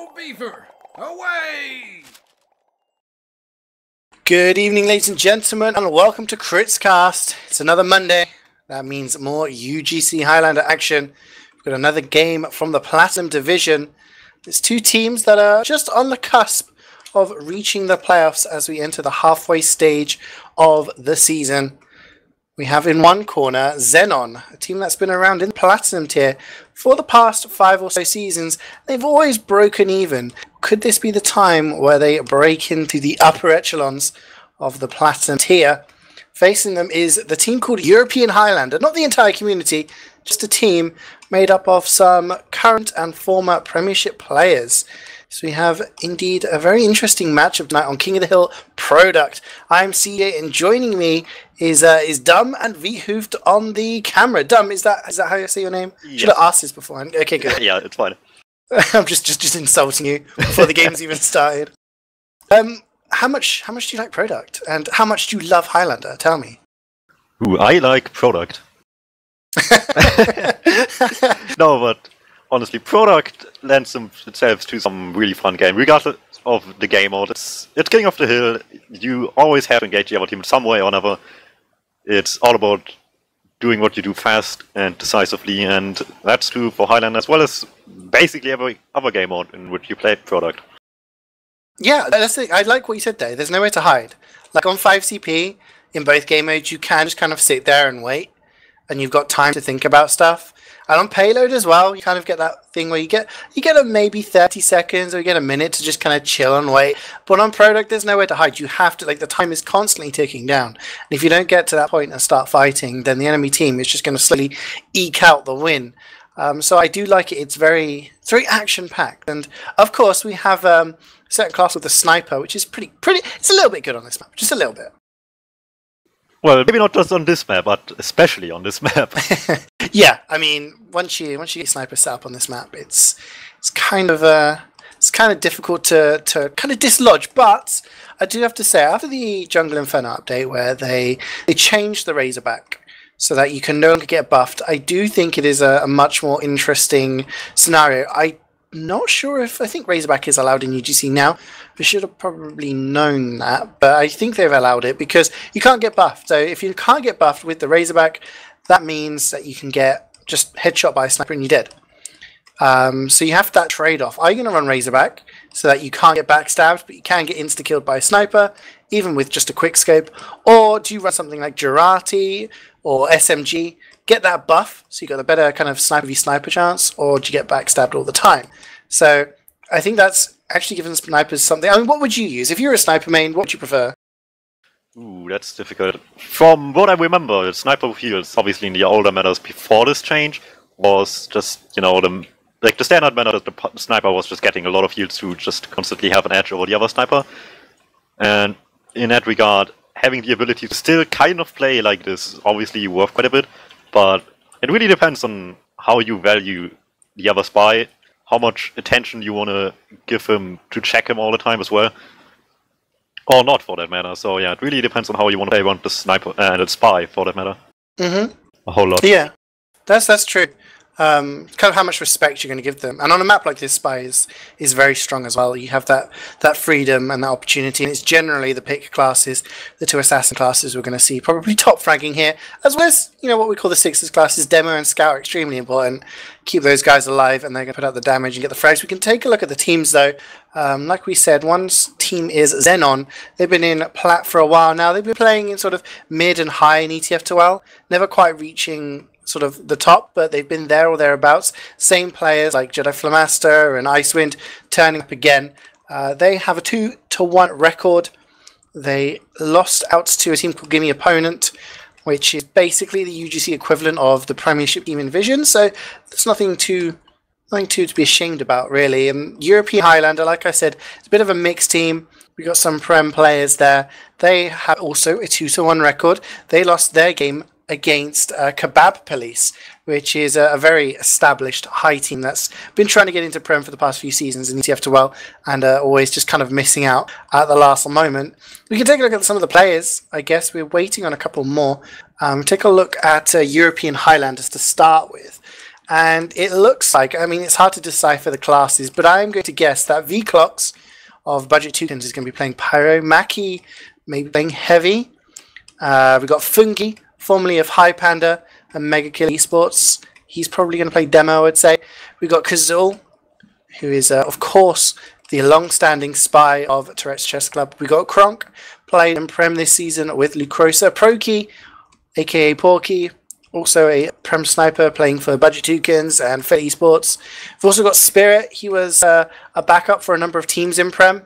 Go Beaver! Away! Good evening, ladies and gentlemen, and welcome to KritzKast. It's another Monday. That means more UGC Highlander action. We've got another game from the Platinum Division. There's two teams that are just on the cusp of reaching the playoffs as we enter the halfway stage of the season. We have in one corner Xenon, a team that's been around in the Platinum tier for the past 5 or so seasons. They've always broken even. Could this be the time where they break into the upper echelons of the Platinum tier? Facing them is the team called European Highlander, not the entire community, just a team made up of some current and former Premiership players. So we have indeed a very interesting matchup tonight on King of the Hill Product. I'm CeeJaey, and joining me is Dum and Wiethoofd on the camera. Dum, is that how you say your name? Yeah. Should have asked this beforehand. Okay, good. Yeah, it's fine. I'm just insulting you before the game's even started. How much do you like Product, and how much do you love Highlander? Tell me. Ooh, I like Product. No, but honestly, Product lends itself to some really fun game, regardless of the game mode. It's King of the Hill. You always have to engage the other team in some way or another. It's all about doing what you do fast and decisively, and that's true for Highlander as well as basically every other game mode in which you play Product. Yeah, that's it. I like what you said there. There's nowhere to hide. Like on 5CP, in both game modes, you can just kind of sit there and wait, and you've got time to think about stuff. And on Payload as well, you kind of get that thing where you get a maybe 30 seconds or you get a minute to just kind of chill and wait. But on Product, there's nowhere to hide. You have to, the time is constantly ticking down. And if you don't get to that point and start fighting, then the enemy team is just going to slowly eke out the win. So I do like it. It's very action-packed. And of course, we have a certain class with the sniper, which is pretty. It's a little bit good on this map, just a little bit. Well, maybe not just on this map, but especially on this map. Yeah, I mean, once you get sniper set up on this map, it's kind of difficult to kind of dislodge. But I do have to say, after the Jungle Inferno update, where they changed the Razorback so that you can no longer get buffed, I do think it is a much more interesting scenario. I'm not sure if I think Razorback is allowed in UGC now. We should have probably known that, but I think they've allowed it because you can't get buffed. So if you can't get buffed with the Razorback, that means that you can get just headshot by a sniper and you're dead. So you have that trade-off. Are you going to run Razorback so that you can't get backstabbed, but you can get insta-killed by a sniper, even with just a quick scope? Or do you run something like Jurati or SMG, get that buff, so you got a better kind of sniper chance, or do you get backstabbed all the time? So I think that's actually given snipers something. I mean, what would you use? If you're a sniper main, what would you prefer? Ooh, that's difficult. From what I remember, the sniper heals, obviously in the older metas before this change, was just, the standard meta, the sniper was just getting a lot of heals to just constantly have an edge over the other sniper. And in that regard, having the ability to still kind of play like this is obviously worth quite a bit, but it really depends on how you value the other spy, how much attention you want to give him to check him all the time as well. Or not, for that matter. So yeah, it really depends on how you want to play around the sniper and the spy, for that matter. Mm-hmm. A whole lot. Yeah, that's true. Kind of how much respect you're going to give them. And on a map like this, spy is very strong as well. You have that freedom and that opportunity, and it's generally the pick classes, the 2 assassin classes we're going to see probably top fragging here, as well as what we call the 6s classes. Demo and scout are extremely important. Keep those guys alive, and they're going to put out the damage and get the frags. We can take a look at the teams though. Like we said, one team is Xenon. They've been in Plat for a while now. They've been playing in sort of mid and high in ETF2L, never quite reaching sort of the top, but they've been there or thereabouts. Same players like Jedi Flamaster and Icewind turning up again. They have a 2-1 record. They lost out to a team called Gimme Opponent, which is basically the UGC equivalent of the Premiership team in Vision. So there's nothing to be ashamed about, really. European Highlander, like I said, it's a bit of a mixed team. We got some Prem players there. They have also a 2-1 record. They lost their game against Kebab Police, which is a very established high team that's been trying to get into Prem for the past few seasons in ETF2L and always just kind of missing out at the last moment. We can take a look at some of the players, I guess. We're waiting on a couple more. Take a look at European Highlanders to start with. And it looks like, I mean, it's hard to decipher the classes, but I am going to guess that V-Clocks of Budget Toucans is going to be playing Pyro. Maki maybe playing Heavy. We've got Fungi, formerly of High Panda and Mega Kill Esports. He's probably going to play Demo, I would say. We've got Kazul, who is, of course, the long-standing spy of Tourette's Chess Club. We've got Kronk, playing in Prem this season with Lucrosa. Proki, a.k.a. Porky, also a Prem sniper playing for Budget Toucans and Fit Esports. We've also got Spirit. He was a backup for a number of teams in Prem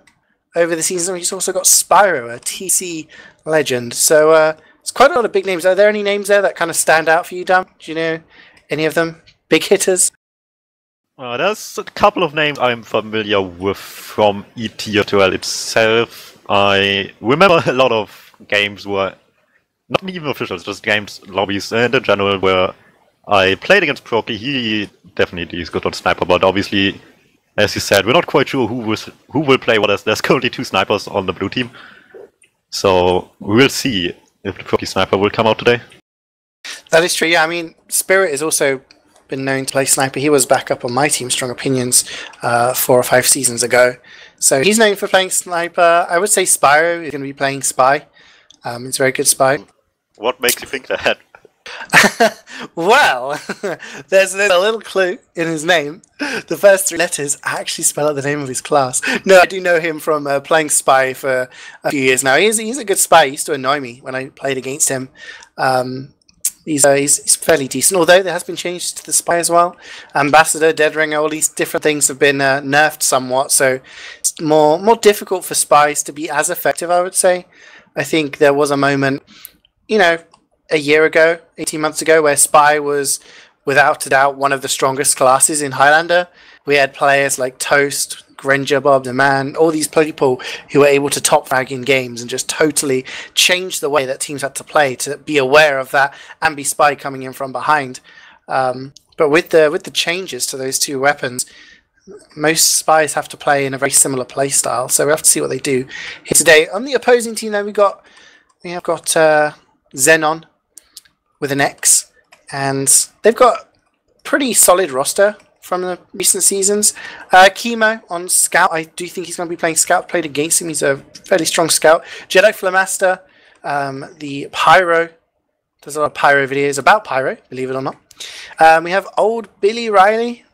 over the season. He's also got Spyro, a TC legend. So it's quite a lot of big names. Are there any names there that kind of stand out for you, Dum? Do you know any of them? Big hitters? There's a couple of names I'm familiar with from ETL itself. I remember a lot of games where, not even officials, just games, lobbies, and in general, where I played against Proki. He definitely is good on Sniper, but obviously, as you said, we're not quite sure who will play what. There's currently 2 snipers on the blue team. So we'll see if the Proki sniper will come out today. That is true, yeah. I mean, Spirit has also been known to play Sniper. He was back up on my team, Strong Opinions, 4 or 5 seasons ago. So he's known for playing Sniper. I would say Spyro is going to be playing Spy. It's a very good Spy. What makes you think that? Well, there's a little clue in his name. The first 3 letters actually spell out the name of his class. No, I do know him from playing Spy for a few years now. He's a good Spy. He used to annoy me when I played against him. He's fairly decent, although there has been changes to the Spy as well. Ambassador, Dead Ringer, all these different things have been nerfed somewhat, so it's more difficult for Spies to be as effective, I would say. I think there was a moment, you know, a year ago, 18 months ago, where Spy was, without a doubt, one of the strongest classes in Highlander. We had players like Toast, Granger, Bob the Man, all these people who were able to top frag in games and just totally change the way that teams had to play, to be aware of that and be Spy coming in from behind. But with the changes to those 2 weapons, most Spies have to play in a very similar play style, so we have to see what they do here today. On the opposing team, though, we have got Xenon with an X, and they've got pretty solid roster from the recent seasons. Chemo on Scout. I do think he's going to be playing Scout. Played against him. He's a fairly strong Scout. Jedi Flamaster. The Pyro. There's a lot of Pyro videos about Pyro, believe it or not. We have old Billy Riley.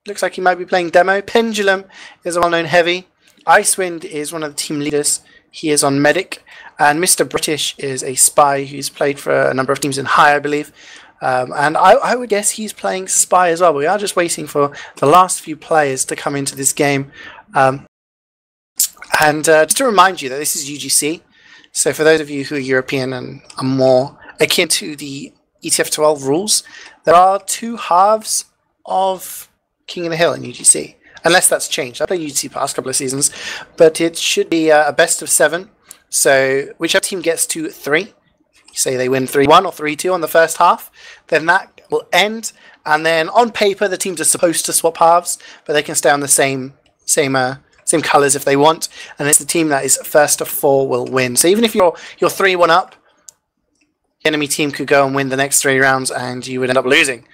Looks like he might be playing Demo. Pendulum is a well-known heavy. Icewind is one of the team leaders. He is on Medic. And Mr. British is a Spy who's played for a number of teams in High, I believe. And I would guess he's playing Spy as well. But we are just waiting for the last few players to come into this game. Just to remind you that this is UGC. So for those of you who are European and are more akin to the ETF12 rules, there are 2 halves of King of the Hill in UGC. Unless that's changed. I played UGC past couple of seasons. But it should be a best of 7. So whichever team gets to 3, say they win 3-1 or 3-2 on the first half, then that will end. And then on paper, the teams are supposed to swap halves, but they can stay on the same colours if they want. And it's the team that is first to 4 will win. So even if you're 3-1 up, the enemy team could go and win the next 3 rounds, and you would end up losing.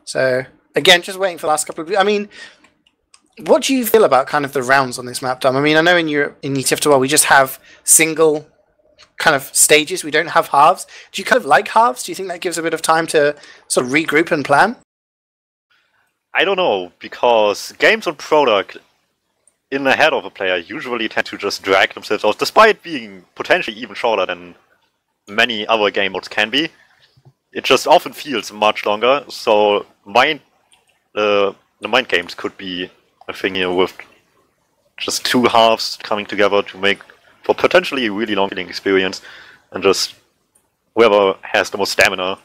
So again, just waiting for the last couple of. I mean, what do you feel about kind of the rounds on this map, Dom? I mean, I know in ETF12 we just have single kind of stages. We don't have halves. Do you kind of like halves? Do you think that gives a bit of time to sort of regroup and plan? I don't know, because games on product in the head of a player usually tend to just drag themselves out, despite being potentially even shorter than many other game modes can be. It just often feels much longer, so the mind games could be a thing here with just 2 halves coming together to make for potentially a really long feeling experience, and just whoever has the most stamina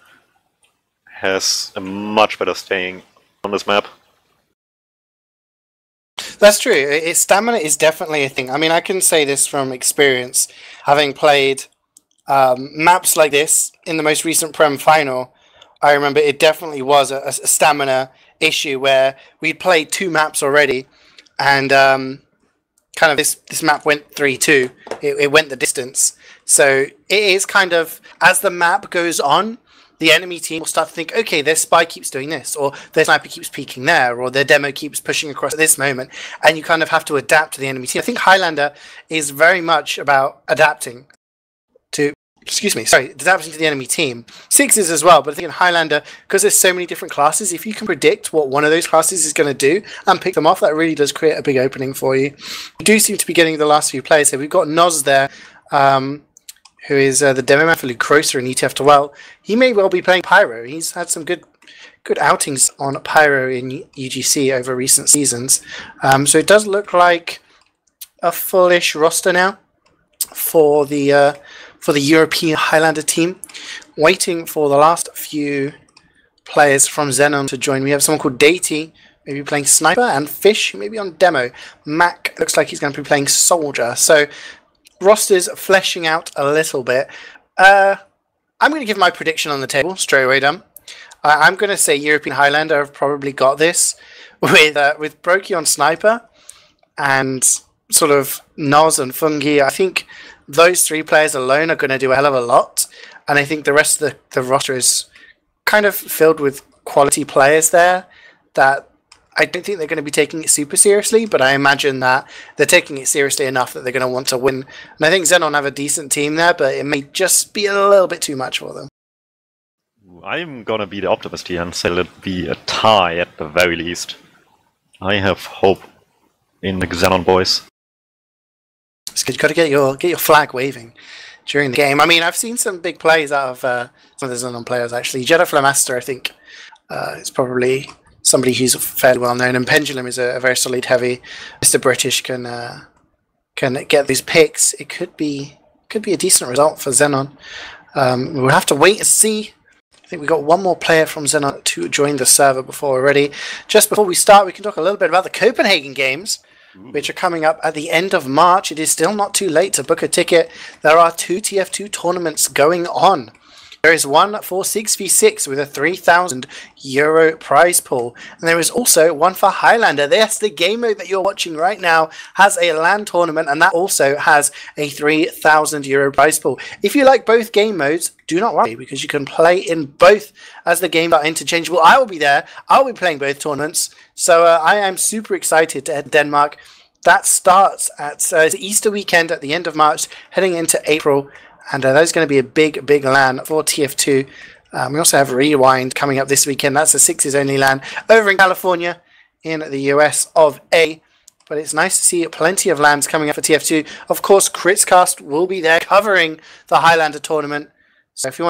has a much better staying on this map. That's true. Stamina is definitely a thing. I mean, I can say this from experience, having played maps like this in the most recent Prem final. I remember it definitely was a stamina issue where we'd played 2 maps already, and kind of this map went 3-2. It went the distance. So it is kind of, as the map goes on, the enemy team will start to think, okay, their spy keeps doing this, or their sniper keeps peeking there, or their demo keeps pushing across at this moment, and you kind of have to adapt to the enemy team. I think Highlander is very much about adapting to, adapting to the enemy team. Six is as well, but I think in Highlander, because there's so many different classes, if you can predict what one of those classes is going to do and pick them off, that really does create a big opening for you. We do seem to be getting the last few players here. We've got Noz there, who is the demo man for Lucrosa in ETF2. Well, he may well be playing Pyro. He's had some good outings on Pyro in UGC over recent seasons. So it does look like a fullish roster now for the European Highlander team. Waiting for the last few players from Xenon to join. We have someone called Deity, maybe playing Sniper, and Fish, maybe on demo. Mac looks like he's going to be playing Soldier. So rosters fleshing out a little bit. I'm going to give my prediction on the table straight away, Dum. I'm going to say European Highlander have probably got this with Brokey on Sniper and sort of Noz and Fungi. I think those three players alone are going to do a hell of a lot, and I think the rest of the roster is kind of filled with quality players there that I don't think they're going to be taking it super seriously, but I imagine that they're taking it seriously enough that they're going to want to win. And I think Xenon have a decent team there, but it may just be a little bit too much for them. I'm going to be the optimist here and say it'll be a tie at the very least. I have hope in the Xenon boys. It's good. You've got to get your flag waving during the game. I mean, I've seen some big plays out of some of the Xenon players, actually. Jedi Flamaster, I think, is probably somebody who's fairly well known, and Pendulum is a very solid heavy. Mr. British can get these picks. It could be a decent result for Xenon. We'll have to wait and see. I think we've got one more player from Xenon to join the server before we're ready. Just before we start, we can talk a little bit about the Copenhagen games, which are coming up at the end of March. It is still not too late to book a ticket. There are 2 TF2 tournaments going on. There is one for 6v6 with a €3,000 prize pool. And there is also one for Highlander. Yes, the game mode that you're watching right now has a LAN tournament, and that also has a €3,000 prize pool. If you like both game modes, do not worry, because you can play in both as the games are interchangeable. I will be there. I'll be playing both tournaments. So I am super excited to head to Denmark. That starts at Easter weekend at the end of March, heading into April. And that's going to be a big LAN for TF2. We also have Rewind coming up this weekend. That's a sixes only LAN over in California in the US of A. But it's nice to see plenty of LANs coming up for TF2. Of course, KritzKast will be there covering the Highlander tournament. So if you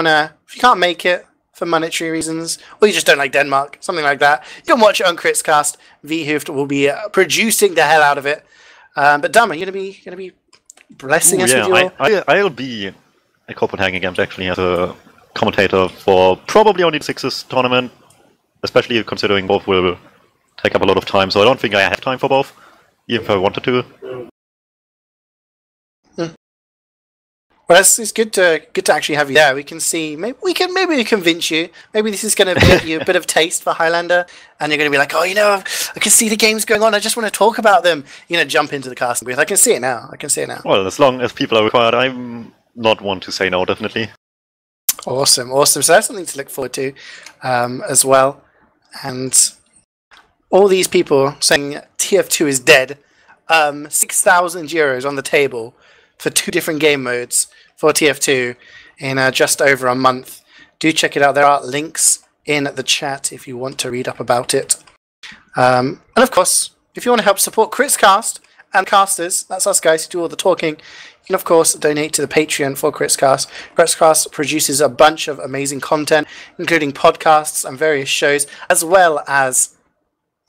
can't make it for monetary reasons, or you just don't like Denmark, something like that, you can watch it on KritzKast. Wiethoofd will be producing the hell out of it. But Dum, are you going to be blessing us with your... I'll be at Copenhagen Games actually as a commentator for probably only the Sixes tournament, especially considering both will take up a lot of time, so I don't think I have time for both, even if I wanted to. Well, it's good to actually have you there. We can see, maybe we can convince you. Maybe this is going to give you a bit of taste for Highlander, and you're going to be like, oh, I can see the games going on. I just want to talk about them. Jump into the casting booth. I can see it now. Well, as long as people are required, I'm not one to say no, definitely. Awesome. So that's something to look forward to as well. And all these people saying TF2 is dead. €6,000 on the table for 2 different game modes for TF2 in just over a month. Do check it out. There are links in the chat if you want to read up about it. And of course, if you want to help support KritzKast and casters, that's us guys who do all the talking, you can of course donate to the Patreon for KritzKast. KritzKast produces a bunch of amazing content, including podcasts and various shows, as well as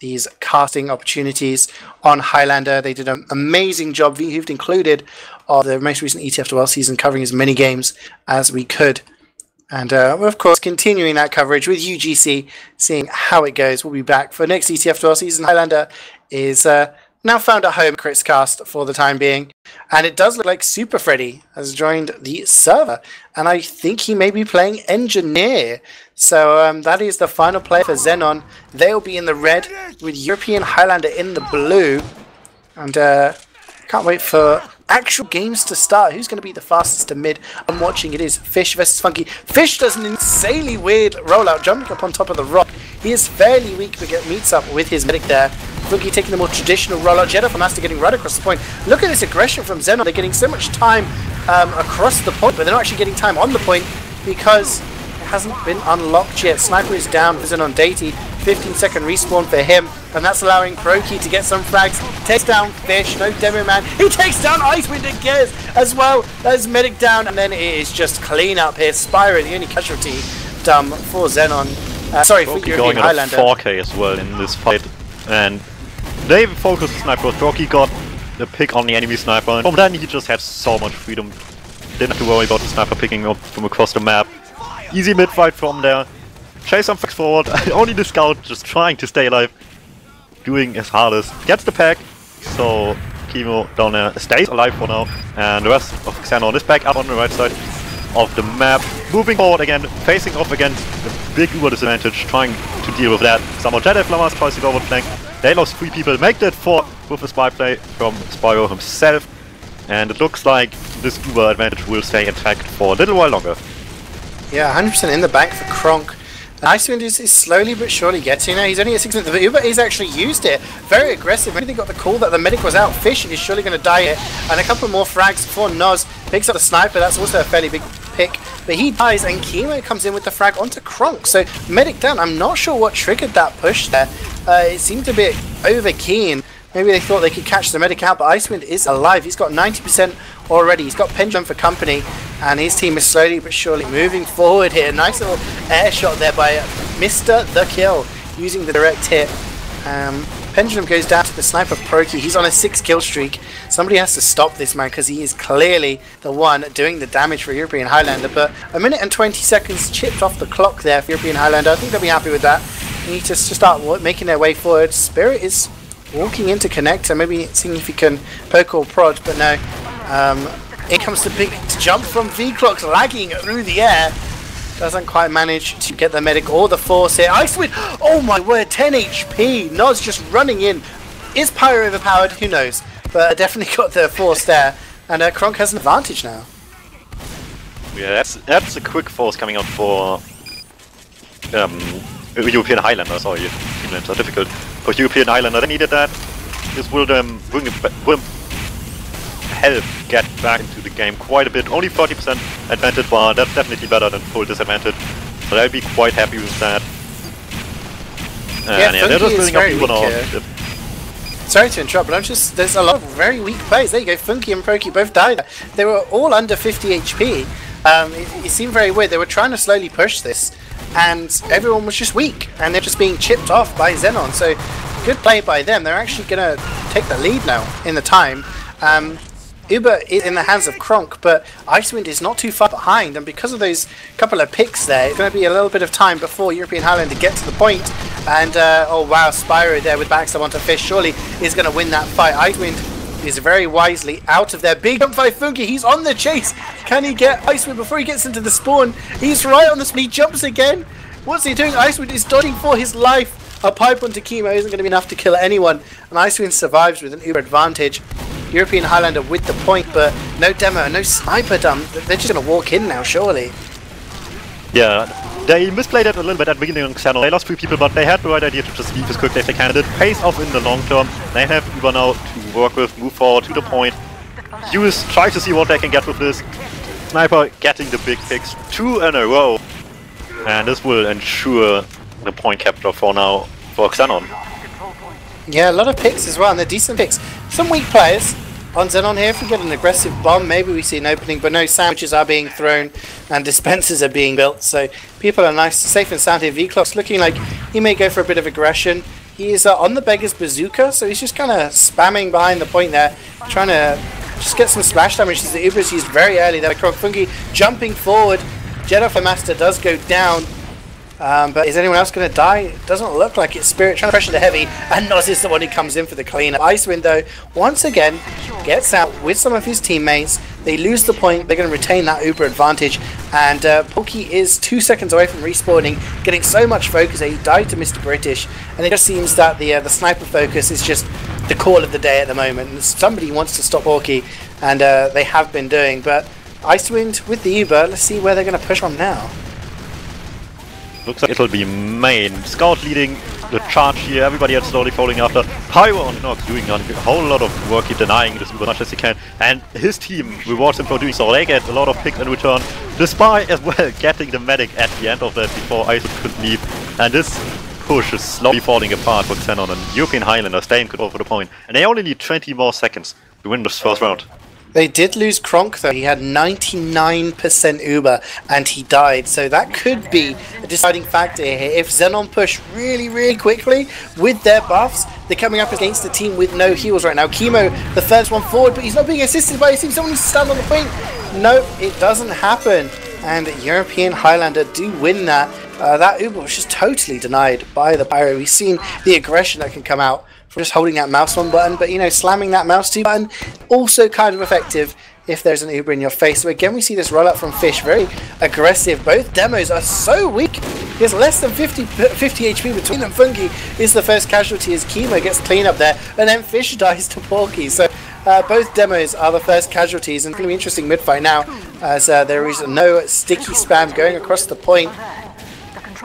these casting opportunities on Highlander. They did an amazing job, Wiethoofd included, of the most recent ETF2 season, covering as many games as we could. And we're of course continuing that coverage with UGC, seeing how it goes. We'll be back for next ETF2 season. Highlander is now found at home at KritzKast for the time being. And it does look like Super Freddy has joined the server. And I think he may be playing Engineer. So that is the final player for Xenon. They'll be in the red with European Highlander in the blue. And can't wait for actual games to start. Who's going to be the fastest to mid? I'm watching. It is Fish versus Funky. Fish does an insanely weird rollout, jumping up on top of the rock. He is fairly weak, but meets up with his medic there. Funky taking the more traditional rollout. Jedi from Master getting right across the point. Look at this aggression from Xenon. They're getting so much time across the point, but they're not actually getting time on the point because it hasn't been unlocked yet. Sniper is down for Xenon Deity. 15-second respawn for him, and that's allowing Proki to get some frags. Takes down Fish, no demo man. He takes down Icewind again as well. That's medic down, and then it is just clean up here. Spyro, the only casualty for Xenon. Sorry, for European Highlander. 4K as well in this fight, and they focused the sniper. Proki got the pick on the enemy sniper, and from then he just had so much freedom. Didn't have to worry about the sniper picking up from across the map. Easy mid fight from there. Chase some frags forward, only the scout just trying to stay alive, doing his hardest. Gets the pack, so Chemo down there stays alive for now, and the rest of Xenon is back up on the right side of the map. Moving forward again, facing off against the big Uber disadvantage, trying to deal with that. Some more Jedi Flammers tries to go over flank. They lost 3 people, make that 4 with a spy play from Spyro himself, and it looks like this Uber advantage will stay intact for a little while longer. Yeah, 100% in the bank for Kronk. Icewind is slowly but surely getting there. He's only at 6 minutes. The Uber is actually used it. Very aggressive. Maybe they got the call that the medic was out. Fish is surely going to die here. And a couple more frags before Noz picks up the sniper. That's also a fairly big pick. But he dies, and Chemo comes in with the frag onto Kronk. So medic down. I'm not sure what triggered that push there. It seemed a bit over keen. Maybe they thought they could catch the medic out, but Icewind is alive. He's got 90% already. He's got Pendulum for company, and his team is slowly but surely moving forward here. Nice little air shot there by Mr. The Kill, using the direct hit. Pendulum goes down to the sniper Proki. He's on a 6 kill streak. Somebody has to stop this man, because he is clearly the one doing the damage for European Highlander. But 1 minute and 20 seconds chipped off the clock there for European Highlander. I think they'll be happy with that. They need to start making their way forward. Spirit is walking into connector, maybe seeing if he can poke or prod, but no. In comes the big jump from V-Clocks, lagging through the air. Doesn't quite manage to get the medic or the force here. Icewind! Oh my word, 10 HP! Noz just running in. Is Pyro overpowered? Who knows? But definitely got the force there. And Kronk has an advantage now. Yeah, that's a quick force coming out for European Highlander. Sorry, team names are difficult. For European Highlander, they needed that. This will help get back into the game quite a bit. Only 30% advantage, but that's definitely better than full disadvantage. So I'll be quite happy with that. And yeah, they're just building up Uber now. Sorry to interrupt, but there's a lot of very weak players. There you go, Funky and Proki both died. They were all under 50 HP. It seemed very weird. They were trying to slowly push this, and everyone was just weak, and they're just being chipped off by Xenon. So good play by them. They're actually going to take the lead now in the time. Uber is in the hands of Kronk, but Icewind is not too far behind, and because of those couple of picks there, it's going to be a little bit of time before European Highlander get to the point. And oh wow, Spyro there with backstab onto Fish surely is going to win that fight. Icewind is very wisely out of there. Big jump by Funky, he's on the chase. Can he get Icewind before he gets into the spawn? He's right on the speed, jumps again. What's he doing? Icewind is dodging for his life. A pipe onto Chemo isn't going to be enough to kill anyone, and Icewind survives with an Uber advantage. European Highlander with the point, but no demo, no sniper dump. They're just going to walk in now, surely. Yeah, they misplayed it a little bit at the beginning of Xenon. They lost 3 people, but they had the right idea to just leave as quickly as they can. It pays off in the long term. They have Uber now to work with, move forward to the point. Try to see what they can get with this. Sniper getting the big picks 2 in a row. And this will ensure the point capture for now for Xenon. Yeah, a lot of picks as well, and they're decent picks. Some weak players on Xenon here. If we get an aggressive bomb, maybe we see an opening, but no, sandwiches are being thrown and dispensers are being built, so people are nice, safe and sound here. V-Clock's looking like he may go for a bit of aggression. He is on the Beggar's Bazooka, so he's just kind of spamming behind the point there, trying to just get some splash damage. The Uber is used very early there. Kronk Funky jumping forward. Jedi Master does go down. But is anyone else going to die? It doesn't look like it. Spirit trying to pressure the heavy, and Noz is the one who comes in for the cleanup. Icewind, though, once again gets out with some of his teammates. They lose the point. They're going to retain that Uber advantage, and Pokey is 2 seconds away from respawning, getting so much focus that he died to Mr. British, and it just seems that the sniper focus is just the call of the day at the moment. And somebody wants to stop Orky, and they have been doing. But Icewind with the Uber, let's see where they're going to push from now. Looks like it'll be main. Scout leading the charge here, everybody else slowly following after. Pyro on Nox doing a whole lot of work here, denying this Uber as much as he can. And his team rewards him for doing so. They get a lot of picks in return. The Spy as well getting the medic at the end of that before Icewind could leave. And this push is slowly falling apart for Xenon, and European Highlander staying control for the point. And they only need 20 more seconds to win this first round. They did lose Kronk though. He had 99% Uber and he died. So that could be a deciding factor here. If Xenon push really, really quickly with their buffs, they're coming up against a team with no heals right now. Chemo, the first one forward, but he's not being assisted by, it seems someone who's stunned on the point. No, it doesn't happen. And European Highlander do win that. That Uber was just totally denied by the Pyro. We've seen the aggression that can come out from just holding that mouse 1 button, but you know, slamming that mouse 2 button, also kind of effective if there's an Uber in your face. So again, we see this rollout from Fish, very aggressive. Both demos are so weak. He has less than 50 HP between them. Fungi is the first casualty as Chemo gets clean up there, and then Fish dies to Porky. So both demos are the first casualties, and really interesting mid-fight now, as there is no sticky spam going across the point.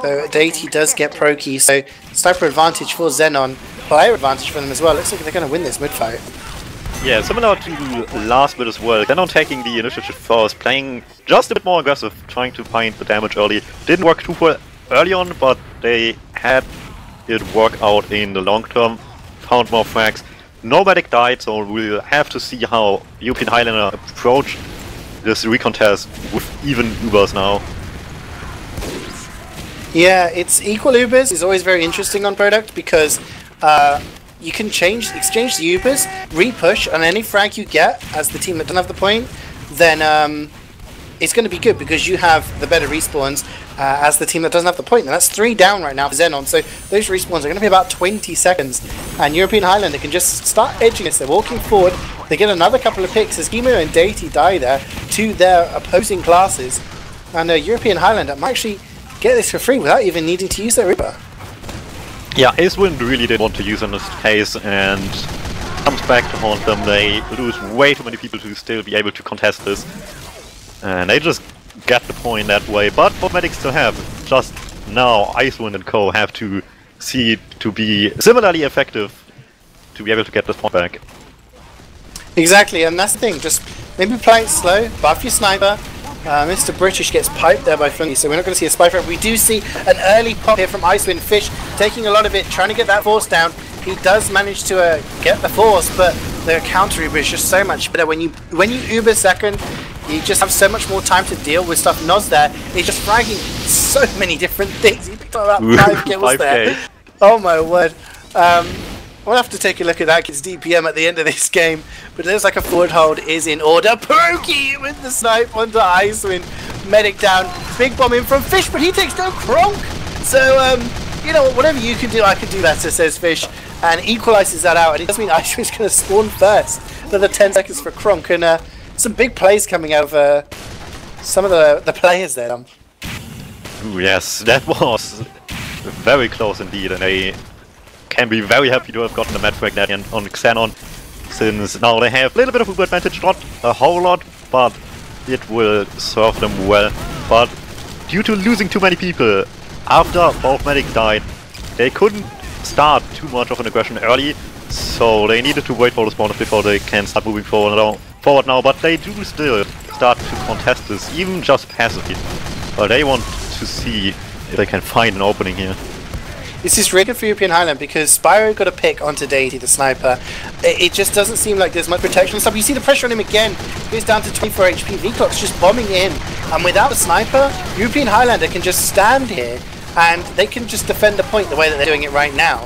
Though Deity does get pro key, so sniper advantage for Xenon, player advantage for them as well. Looks like they're going to win this mid-fight. Yeah, similar to last bit as well. Xenon taking the initiative first, playing just a bit more aggressive, trying to find the damage early. Didn't work too well early on, but they had it work out in the long term, found more frags. No medic died, so we'll have to see how European Highlander approach this recontest with even Ubers now. Yeah, it's equal Ubers is always very interesting on product because you can exchange the Ubers, re-push, and any frag you get as the team that doesn't have the point, then it's going to be good because you have the better respawns as the team that doesn't have the point. And that's 3 down right now for Xenon, so those respawns are going to be about 20 seconds. And European Highlander can just start edging this. They're walking forward, they get another couple of picks as Chemo and Deity die there to their opposing classes. And European Highlander might actually get this for free without even needing to use their Uber. Yeah, Icewind really did want to use in this case and comes back to haunt them. They lose way too many people to still be able to contest this. And they just get the point that way. But for medics to have, just now Icewind and co have to see to be similarly effective to be able to get this point back. Exactly, and that's the thing, just maybe play it slow, buff your sniper. Mr. British gets piped there by Fungi, so we're not going to see a spy frag. We do see an early pop here from Icewind. Fish taking a lot of it, trying to get that force down. He does manage to get the force, but the counter Uber is just so much better. When you Uber second, you just have so much more time to deal with stuff. Noz there, he's just fragging so many different things. He picked up about 5 kills there. Oh my word. We'll have to take a look at that kid's DPM at the end of this game, but it looks like a forward hold is in order. Pokey with the snipe onto Icewind. Medic down. Big bomb in from Fish, but he takes down Kronk. So, you know, whatever you can do, I can do better, says Fish, and equalizes that out. And it does mean Icewind's going to spawn first. Another 10 seconds for Kronk, and some big plays coming out of some of the players there. Ooh, yes, that was very close indeed, and they can be very happy to have gotten the med frag net on Xenon, since now they have a little bit of Uber advantage, not a whole lot, but it will serve them well. But due to losing too many people, after both medics died, they couldn't start too much of an aggression early, so they needed to wait for the spawners before they can start moving forward now, but they do still start to contest this, even just passively. But they want to see if they can find an opening here. This is really good for European Highland because Spyro got a pick onto Deity, the sniper. It just doesn't seem like there's much protection and stuff. You see the pressure on him again. He's down to 24 HP. V-Clock's just bombing in. And without a sniper, European Highlander can just stand here and they can just defend the point the way that they're doing it right now.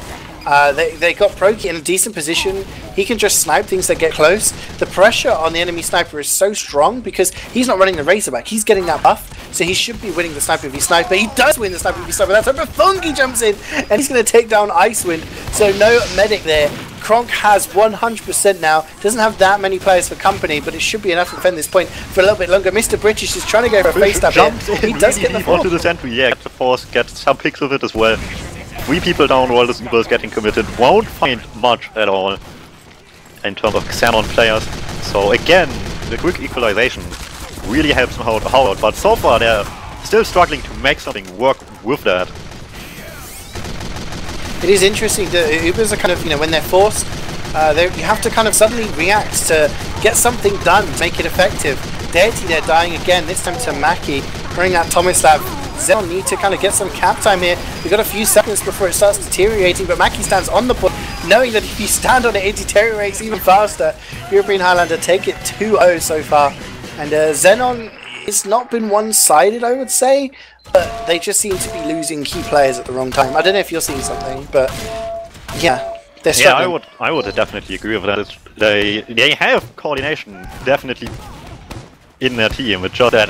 They got Proki in a decent position. He can just snipe things that get close. The pressure on the enemy sniper is so strong because he's not running the Razorback. He's getting that buff, so he should be winning the sniper v sniper. He does win the sniper v sniper. That's where Fungi jumps in and he's going to take down Icewind. So no medic there. Kronk has 100% now. Doesn't have that many players for company, but it should be enough to defend this point for a little bit longer. Mr. British is trying to go for a face stab here. He does get the force. Onto the sentry, yeah, get the force, get some picks of it as well. 3 people down while this Uber is getting committed. Won't find much at all in terms of Xenon players. So again, the quick equalization really helps them out, but so far they're still struggling to make something work with that. It is interesting that Ubers are kind of, when they're forced, you have to kind of suddenly react to get something done, make it effective. Deity, they're dying again, this time to Maki, bring out Tomislav. Xenon need to kind of get some cap time here. We've got a few seconds before it starts deteriorating, but Maki stands on the point, knowing that if you stand on it, it deteriorates even faster. European Highlander take it 2-0 so far, and Xenon, it's not been one-sided, I would say, but they just seem to be losing key players at the wrong time. I don't know if you're seeing something, but yeah, they're struggling. Yeah, I would definitely agree with that. They have coordination definitely in their team. It's just that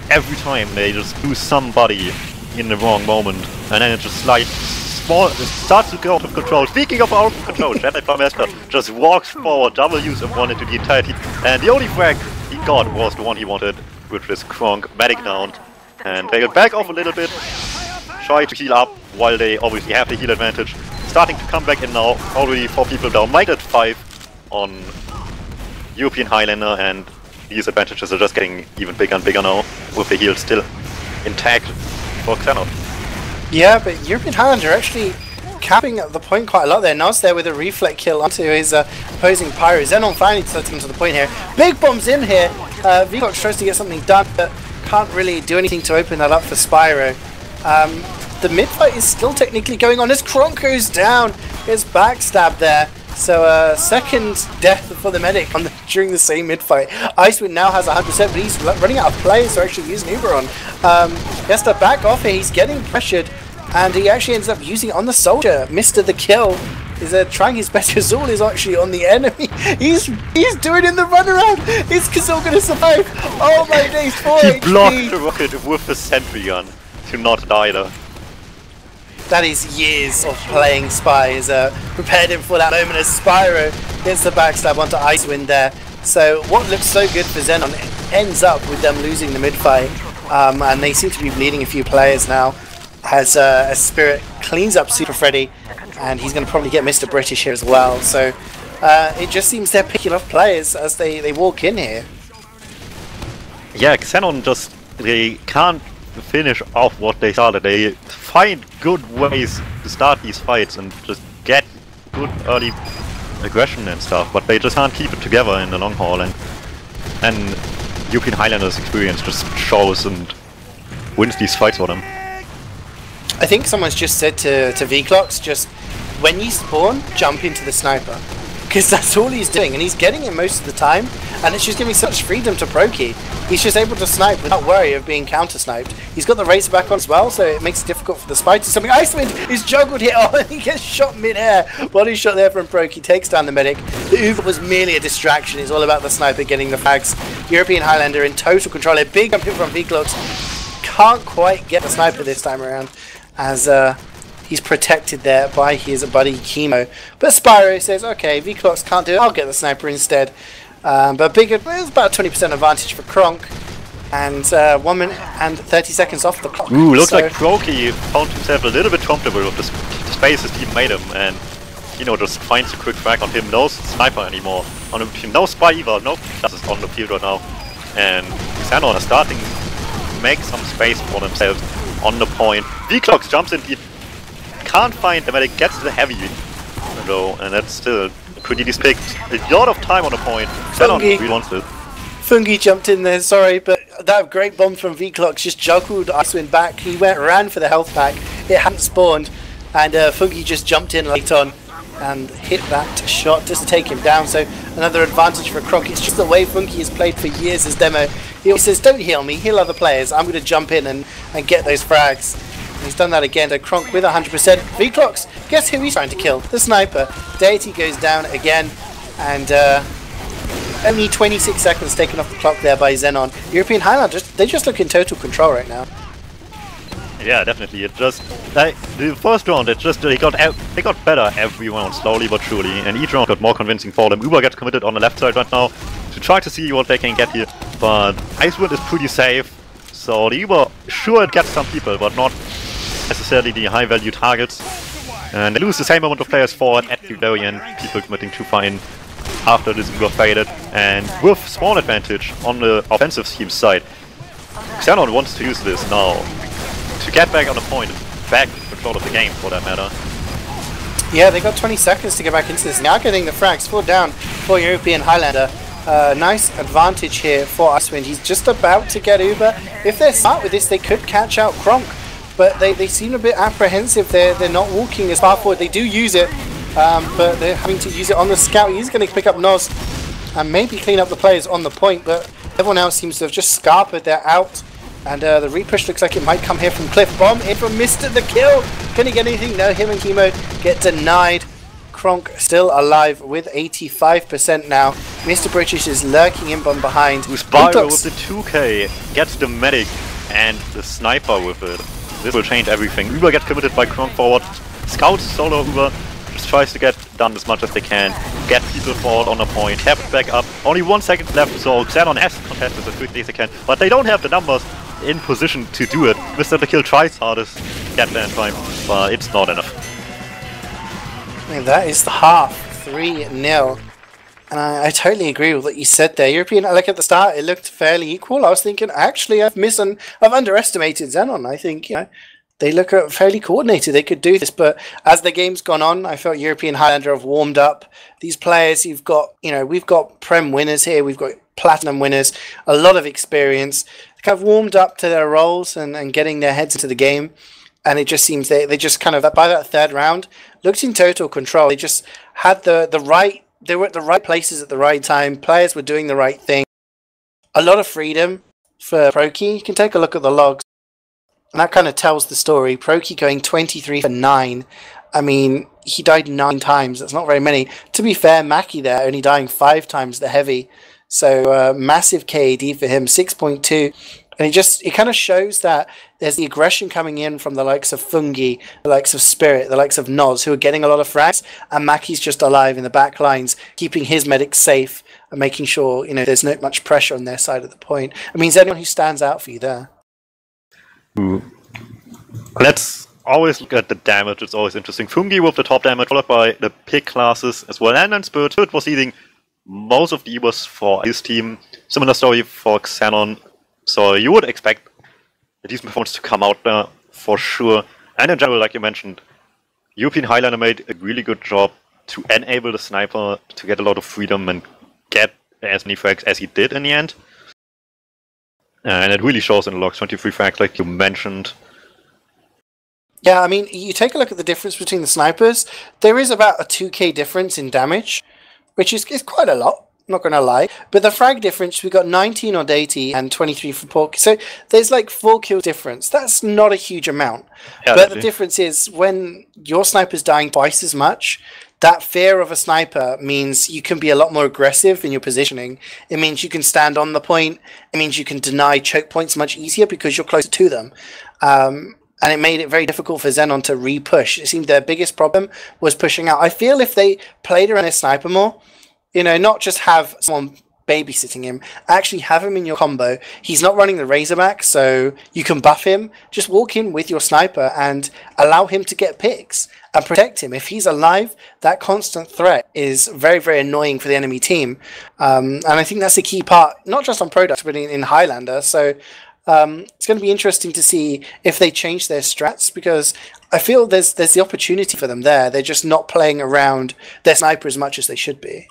every time they just lose somebody in the wrong moment, and then it just like it starts to go out of control. Speaking of out of control, DuMmTm just walks forward, W's and one into the entire team, and the only frag he got was the one he wanted, which was Kronk medic down. And they get back off a little bit, try to heal up while they obviously have the heal advantage. Starting to come back in now, already 4 people down, Michael 5 on European Highlander, and these advantages are just getting even bigger and bigger now, with the heal still intact for Xenon. Yeah, but European Highlander actually capping at the point quite a lot there. Nas there with a reflect kill onto his opposing Pyro. Xenon finally starting to the point here. Big bombs in here. Vcox tries to get something done, but can't really do anything to open that up for Spyro. The mid-fight is still technically going on as Kronk goes down. Gets backstabbed there. So second death for the medic during the same mid-fight. Icewind now has 100%, but he's running out of players to actually use an Uber on. He has to back off here, he's getting pressured, and he actually ends up using it on the soldier. Mr. the kill is trying his best. Kazul is actually on the enemy. He's doing in the runaround. Is Kazul going to survive? Oh my days, 4 He HP. blocked the rocket with the sentry gun to not die though. That is years of playing Spy. Is prepared him for that moment as Spyro gets the backstab onto Icewind there. So what looks so good for Xenon ends up with them losing the mid-fight, and they seem to be bleeding a few players now as Spirit cleans up Super Freddy, and he's going to probably get Mr. British here as well. So it just seems they're picking up players as they walk in here. Yeah, Xenon they can't finish off what they started. They find good ways to start these fights and just get good early aggression and stuff, but they just can't keep it together in the long haul, and European Highlander's experience just shows and wins these fights for them. I think someone's just said to Vclox, just when you spawn, jump into the sniper. Because that's all he's doing, and he's getting it most of the time, and it's just giving such freedom to Proki. He's just able to snipe without worry of being counter-sniped. He's got the Razorback on as well, so it makes it difficult for the Spy to something. Icewind is juggled here, oh, and he gets shot mid-air. Body shot there from Proki, takes down the medic. The Uber was merely a distraction, it's all about the sniper getting the frags. European Highlander in total control, a big jump in from Vclox. Can't quite get the sniper this time around, as he's protected there by his buddy Chemo. But Spyro says, okay, Vclox can't do it, I'll get the sniper instead. But bigger, it's about 20% advantage for Kronk. And 1 minute and 30 seconds off the clock. Ooh, looks like Proki found himself a little bit comfortable with the space his team made him, and just finds a quick frag on him. No sniper anymore on him, no Spy either, no classes on the field right now. And Xenon are starting to make some space for themselves on the point. Vclox jumps in, he can't find the medic, gets the heavy though, and that's still pretty picked. A lot of time on the point. Xenon really wants it. Fungi jumped in there, sorry, but that great bomb from Vclox just juggled Icewind back. He ran for the health pack, it hadn't spawned, and Fungi just jumped in late on and hit that shot just to take him down. So another advantage for Kronk. It's just the way Fungi has played for years as demo. He says, don't heal me, heal other players. I'm going to jump in and get those frags. And he's done that again to Kronk with 100%. Vclox, guess who he's trying to kill? The sniper. Deity goes down again, and only 26 seconds taken off the clock there by Xenon. European Highlander, they just look in total control right now. Yeah, definitely. It just the first round, they got better every round, slowly but surely, and each round got more convincing for them. Uber gets committed on the left side right now to try to see what they can get here, but Icewind is pretty safe, so the Uber sure it gets some people, but not necessarily the high-value targets. And they lose the same amount of players forward at the very end, people committing too far in. after this Uber faded, and with spawn advantage on the offensive team side, Xenon wants to use this now to get back on the point and back in control of the game for that matter. Yeah, they got 20 seconds to get back into this. Now getting the frags, 4 down for European Highlander. Nice advantage here for Icewind. He's just about to get Uber. If they're smart with this, they could catch out Kronk, but they seem a bit apprehensive. They're not walking as far forward. They do use it, but they're having to use it on the scout. He's going to pick up Noz and maybe clean up the players on the point, but everyone else seems to have just scarpered. They're out. And the repush looks like it might come here from Cliff. Bomb in from Mr. The Kill. Can he get anything? No, him and Chemo get denied. Kronk still alive with 85% now. Mr. British is lurking in from behind. Spyro with the 2K gets the medic and the sniper with it. This will change everything. Uber gets committed by Kronk forward. Scouts solo Uber. Just tries to get done as much as they can. Get people forward on the point. Tap back up. Only 1 second left, so Xenon has to contest this as quickly as they can. But they don't have the numbers in position to do it. Mr. The Kill tries hardest to get there in time, but it's not enough. And that is the half, 3-0. And I totally agree with what you said there. European, like at the start, it looked fairly equal. I was thinking, actually, I've underestimated Xenon. I think, you know, they look fairly coordinated. They could do this, but as the game's gone on, I felt European Highlander have warmed up. These players, you've got, you know, we've got Prem winners here. We've got Platinum winners, a lot of experience. They kind of warmed up to their roles and getting their heads into the game. And it just seems they just kind of, by that third round, looked in total control. They just had the right, they were at the right places at the right time. Players were doing the right thing. A lot of freedom for Proki. You can take a look at the logs. And that kind of tells the story. Proki going 23 for 9. I mean, he died 9 times. That's not very many. To be fair, Mackie there only dying 5 times the heavy. So massive KAD for him, 6.2. And it kind of shows that there's the aggression coming in from the likes of Fungi, the likes of Spirit, the likes of Noz, who are getting a lot of frags, and Mackie's just alive in the back lines, keeping his medics safe and making sure, you know, there's not much pressure on their side of the point. I mean, is there anyone who stands out for you there? Let's always look at the damage. It's always interesting. Fungi with the top damage, followed by the pick classes as well, and then Spirit. Spirit was leading most of the Ebers for his team. Similar story for Xenon. So you would expect a decent performance to come out there for sure. And in general, like you mentioned, European Highlander made a really good job to enable the sniper to get a lot of freedom and get as many frags as he did in the end. And it really shows in the logs, 23 frags like you mentioned. Yeah, I mean, you take a look at the difference between the snipers. There is about a 2k difference in damage, which is quite a lot. Not going to lie, but the frag difference, we got 19 on Deity and 23 for Pork, so there's like 4 kill difference. That's not a huge amount, yeah, but the difference is when your sniper's dying twice as much, that fear of a sniper means you can be a lot more aggressive in your positioning. It means you can stand on the point. It means you can deny choke points much easier because you're closer to them. And it made it very difficult for Xenon to re-push. It seemed their biggest problem was pushing out. I feel if they played around their sniper more, you know, not just have someone babysitting him, actually have him in your combo. He's not running the Razorback, so you can buff him. Just walk in with your sniper and allow him to get picks and protect him. If he's alive, that constant threat is very, very annoying for the enemy team. And I think that's the key part, not just on Product, but in Highlander. So it's going to be interesting to see if they change their strats, because I feel there's the opportunity for them there. They're just not playing around their sniper as much as they should be.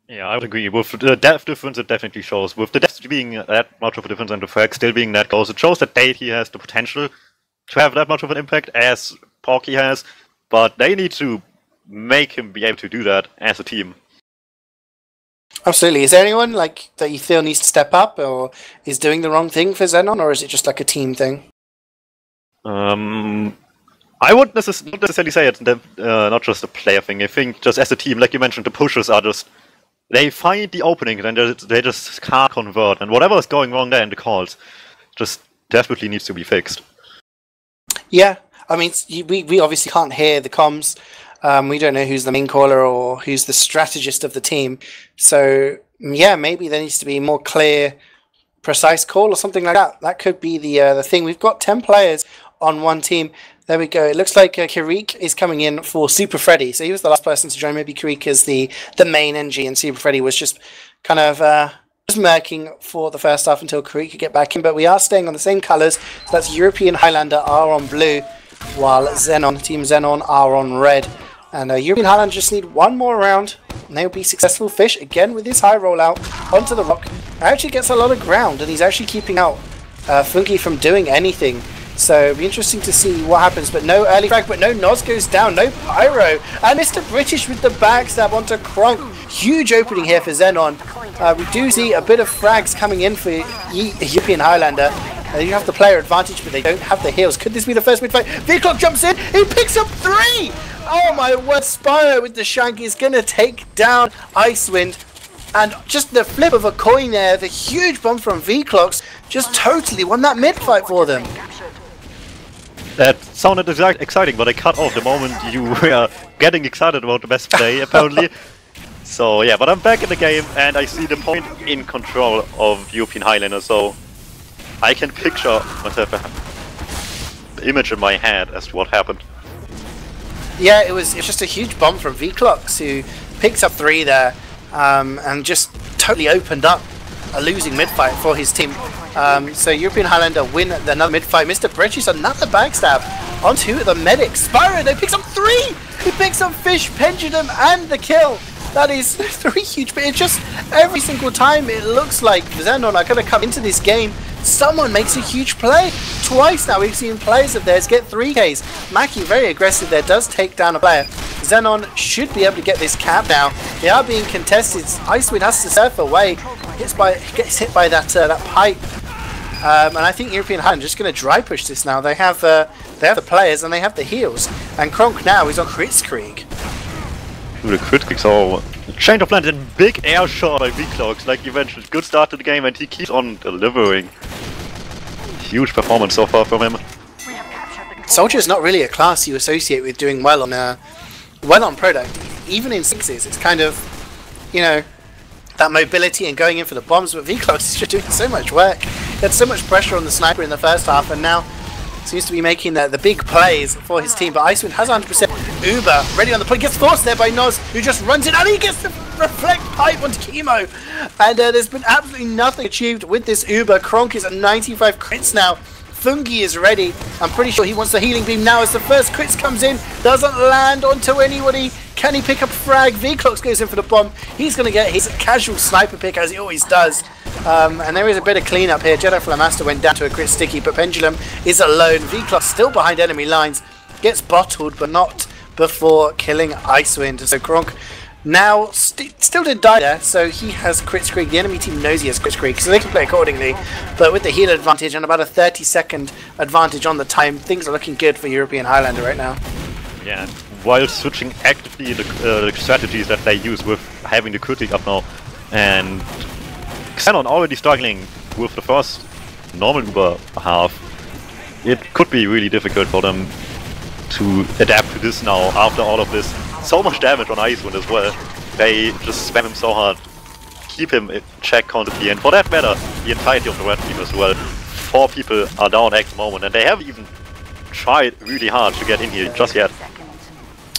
Yeah, I would agree. With the depth difference, it definitely shows. With the depth being that much of a difference and the frag still being that close, it shows that Deity has the potential to have that much of an impact as Porky has, but they need to make him be able to do that as a team. Absolutely. Is there anyone like that you feel needs to step up or is doing the wrong thing for Xenon, or is it just like a team thing? I wouldn't necessarily say it's not just a player thing. I think just as a team, like you mentioned, the pushers are just... They find the opening and they just can't convert. And whatever is going wrong there in the calls just desperately needs to be fixed. Yeah, I mean, we obviously can't hear the comms. We don't know who's the main caller or who's the strategist of the team. So, yeah, maybe there needs to be more clear, precise call or something like that. That could be the thing. We've got 10 players on one team. There we go. It looks like Karik is coming in for Super Freddy. So he was the last person to join. Maybe Karik is the main NG, and Super Freddy was just kind of just murking for the first half until Karik could get back in. But we are staying on the same colours. So that's European Highlander are on blue, while Xenon, Team Xenon, are on red. And European Highlander just need one more round, and they'll be successful. Fish, again with his high rollout, onto the rock. Actually gets a lot of ground, and he's actually keeping out Funky from doing anything. So it'll be interesting to see what happens. But no early frag, but no Noz goes down, no Pyro. And Mr. British with the backstab onto Kronk. Huge opening here for Xenon. We do see a bit of frags coming in for European Highlander. You have the player advantage, but they don't have the heals. Could this be the first mid-fight? Viethoofd jumps in, he picks up 3! Oh my word, Spyro with the shank is going to take down Icewind. And just the flip of a coin there, the huge bomb from Viethoofd just totally won that mid-fight for them. That sounded exciting, but I cut off the moment you were getting excited about the best play, apparently. So yeah, but I'm back in the game, and I see the point in control of European Highlander, so I can picture myself an image in my head as to what happened. Yeah, it was just a huge bomb from Viethoofd, who picks up 3 there, and just totally opened up a losing mid-fight for his team. So European Highlander win another mid-fight. Mr. British, another backstab onto the medic. Spyro, they picks up 3! He picks up Fish, Pendulum, and the kill. That is 3 huge, but it's just every single time it looks like Xenon are going to come into this game, someone makes a huge play. Twice now we've seen players of theirs get 3Ks. Maki, very aggressive there, does take down a player. Xenon should be able to get this cap now. They are being contested. Icewind has to surf away. Gets hit by that pipe. And I think European Highlander just going to dry push this now. They have the players and they have the heals. And Kronk now is on KritzKast. The KritzKast are change of plans and big air shot by Viethoofd, like you mentioned. Good start to the game, and he keeps on delivering. Huge performance so far from him. Soldier is not really a class you associate with doing well on product. Even in 6s, it's kind of, you know, that mobility and going in for the bombs, but Viethoofd is just doing so much work. He had so much pressure on the sniper in the first half, and now seems to be making the big plays for his team. But Icewind has 100%. Uber ready on the point, gets forced there by Noz, who just runs in, and he gets the reflect pipe onto Chemo. And there's been absolutely nothing achieved with this Uber. Kronk is at 95 crits now. Fungi is ready. I'm pretty sure he wants the healing beam now as the first crits comes in. Doesn't land onto anybody. Can he pick up frag? Viethoofd goes in for the bomb. He's going to get his casual sniper pick as he always does. And there is a bit of cleanup here. Jedi Flamaster went down to a crit sticky, but Pendulum is alone. Viethoofd still behind enemy lines. Gets bottled, but not before killing Icewind. So Kronk now still did die there, so he has KritzKast. The enemy team knows he has KritzKast, so they can play accordingly. But with the heal advantage and about a 30-second advantage on the time, things are looking good for European Highlander right now. Yeah, while switching actively the strategies that they use with having the critic up now, and Xenon already struggling with the first normal Uber half, it could be really difficult for them to adapt to this now after all of this. So much damage on Icewind as well. They just spam him so hard, keep him in check constantly, and for that matter, the entirety of the red team as well. 4 people are down at the moment, and they haven't even tried really hard to get in here just yet.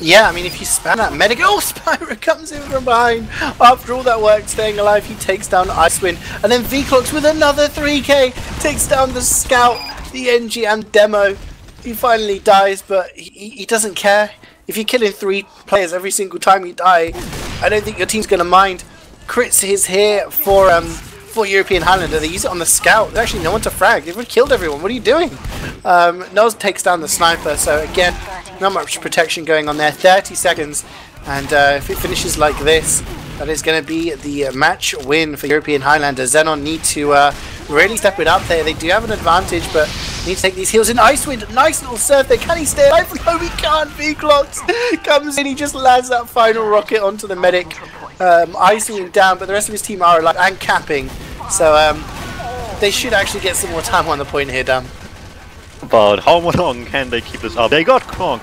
Yeah, I mean, if you spam that medic, oh, Spyro comes in from behind. After all that work staying alive, he takes down Icewind, and then Viethoofd with another 3k takes down the scout, the NG, and Demo. He finally dies, but he doesn't care. If you're killing 3 players every single time you die, I don't think your team's going to mind. Crits is here for European Highlander. They use it on the scout. There's actually no one to frag. They've killed everyone. What are you doing? Noz takes down the sniper, so again, not much protection going on there. 30 seconds, and if it finishes like this, that is going to be the match win for European Highlander. Xenon need to really step it up there. They do have an advantage, but need to take these heals in. Icewind, nice little surf there. Can he stay alive? No, he can't. Viethoofd comes in, he just lands that final rocket onto the medic. Icewind down, but the rest of his team are alive and capping. So they should actually get some more time on the point here, Dan. But how long can they keep this up? They got Kronk,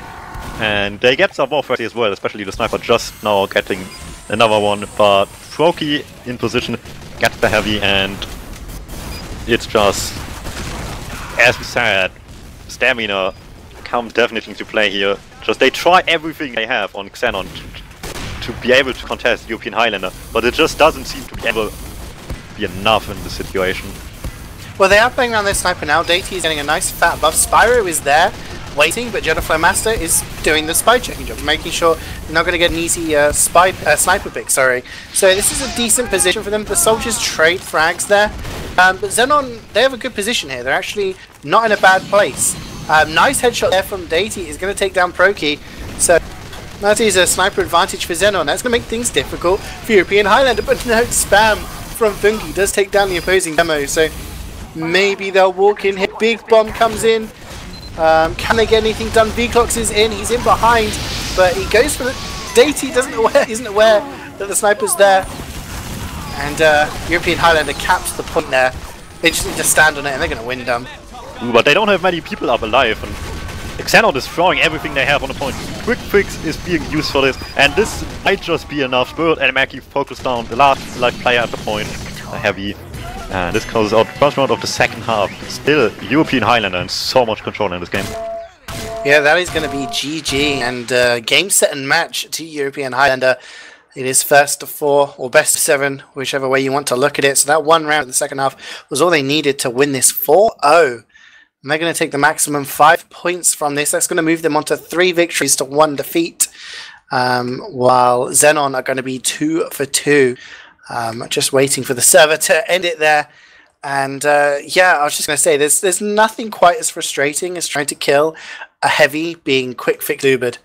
and they get some more as well, especially the sniper just now getting another one. But Froki in position, gets the heavy, and it's just, as we said, stamina come definitely into play here. Just they try everything they have on Xenon to be able to contest European Highlander, but it just doesn't seem to be able to be enough in this situation. Well, they are playing around their sniper now. Daty is getting a nice fat buff. Spyro is there, waiting, but Jetaflow Master is doing the spy checking job, making sure they're not going to get an easy sniper pick, sorry. So this is a decent position for them. The soldiers trade frags there. But Xenon, they have a good position here. They're actually not in a bad place. Nice headshot there from Daty. Is going to take down Proki. So that is a sniper advantage for Xenon. That's going to make things difficult for European Highlander. But no, spam from Fungi does take down the opposing demo. So maybe they'll walk in here. Big bomb comes in. Can they get anything done? Vclox is in. He's in behind. But he goes for the... Daty isn't aware that the sniper's there. And European Highlander caps the point there. They just need to stand on it and they're going to win dumb. But they don't have many people up alive, and Xenon is throwing everything they have on the point. Quick fix is being used for this, and this might just be enough. Bird and Mackie focus down the last live player at the point, the heavy. And this closes out the first round of the second half. Still European Highlander and so much control in this game. Yeah, that is going to be GG, and game, set and match to European Highlander. It is first to 4 or best of 7, whichever way you want to look at it. So that one round in the second half was all they needed to win this 4-0. And they're going to take the maximum 5 points from this. That's going to move them on to 3 victories to 1 defeat. While Xenon are going to be 2 for 2. Just waiting for the server to end it there. And yeah, I was just going to say, there's nothing quite as frustrating as trying to kill a heavy being quick fix Ubud,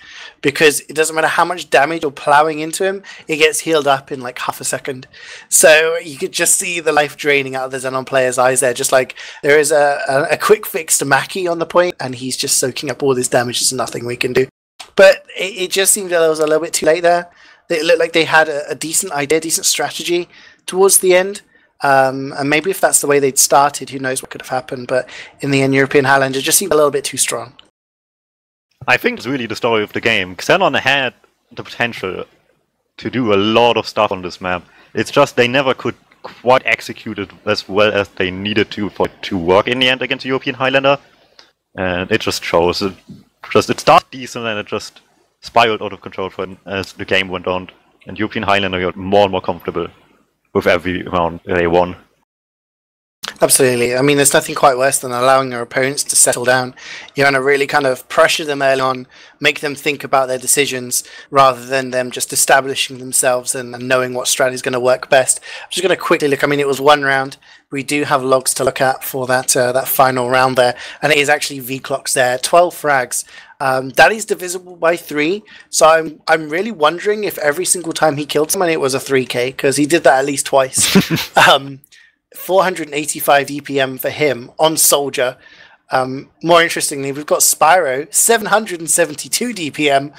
because it doesn't matter how much damage you're plowing into him, it gets healed up in like half a second. So you could just see the life draining out of the Xenon player's eyes there, just like there is a quick fix to Mackie on the point, and he's just soaking up all this damage. There's nothing we can do. But it just seemed that it was a little bit too late there. It looked like they had a decent idea, decent strategy towards the end. And maybe if that's the way they'd started, who knows what could have happened. But in the end, European Highlander just seemed a little bit too strong. I think it's really the story of the game. Xenon had the potential to do a lot of stuff on this map. It's just they never could quite execute it as well as they needed to for it to work in the end against European Highlander. And it just shows. It started decent and it just spiraled out of control as the game went on. And European Highlander got more and more comfortable with every round they won. Absolutely. I mean, there's nothing quite worse than allowing your opponents to settle down. You want to really kind of pressure them early on, make them think about their decisions, rather than them just establishing themselves and knowing what strategy is going to work best. I'm just going to quickly look. I mean, it was one round. We do have logs to look at for that final round there, and it is actually Vclox there. 12 frags. That is divisible by 3, so I'm really wondering if every single time he killed someone it was a 3k, because he did that at least twice. 485 DPM for him on Soldier. More interestingly, we've got Spyro, 772 DPM,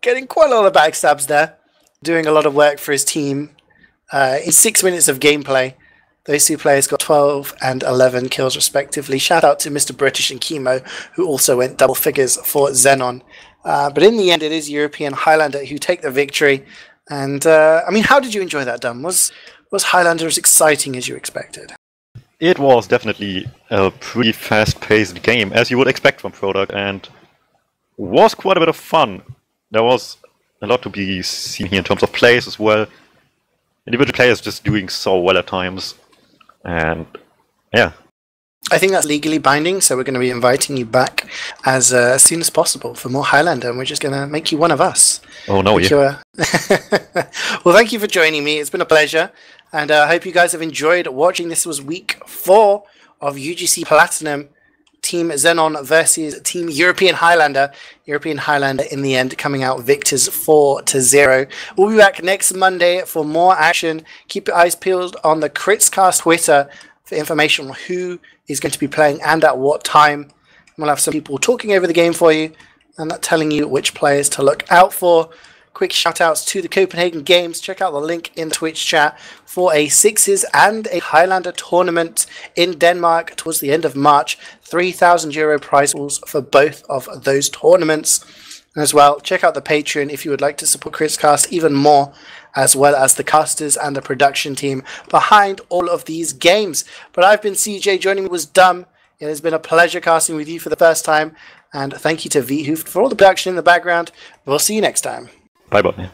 getting quite a lot of backstabs there, doing a lot of work for his team. In 6 minutes of gameplay, those two players got 12 and 11 kills respectively. Shout out to Mr. British and Chemo, who also went double figures for Xenon. But in the end, it is European Highlander who take the victory. And I mean, how did you enjoy that, Dum? Was Highlander as exciting as you expected? It was definitely a pretty fast-paced game, as you would expect from Product, and was quite a bit of fun. There was a lot to be seen here in terms of plays as well. Individual players just doing so well at times, and yeah. I think that's legally binding, so we're going to be inviting you back as soon as possible for more Highlander, and we're just going to make you one of us. Oh, no, yeah. Well, thank you for joining me. It's been a pleasure, and I hope you guys have enjoyed watching. This was week 4 of UGC Platinum, Team Xenon versus Team European Highlander. European Highlander, in the end, coming out victors 4-0. We'll be back next Monday for more action. Keep your eyes peeled on the KritzKast Twitter for information on who is going to be playing and at what time. We'll have some people talking over the game for you and telling you which players to look out for. Quick shout outs to the Copenhagen Games. Check out the link in the Twitch chat for a Sixes and a Highlander tournament in Denmark towards the end of March. €3,000 prize pools for both of those tournaments. And as well, check out the Patreon if you would like to support KritzKast even more, as well as the casters and the production team behind all of these games. But I've been CeeJaey, joining me was Dum. It has been a pleasure casting with you for the first time, and thank you to Wiethoofd for all the production in the background. We'll see you next time. Bye-bye.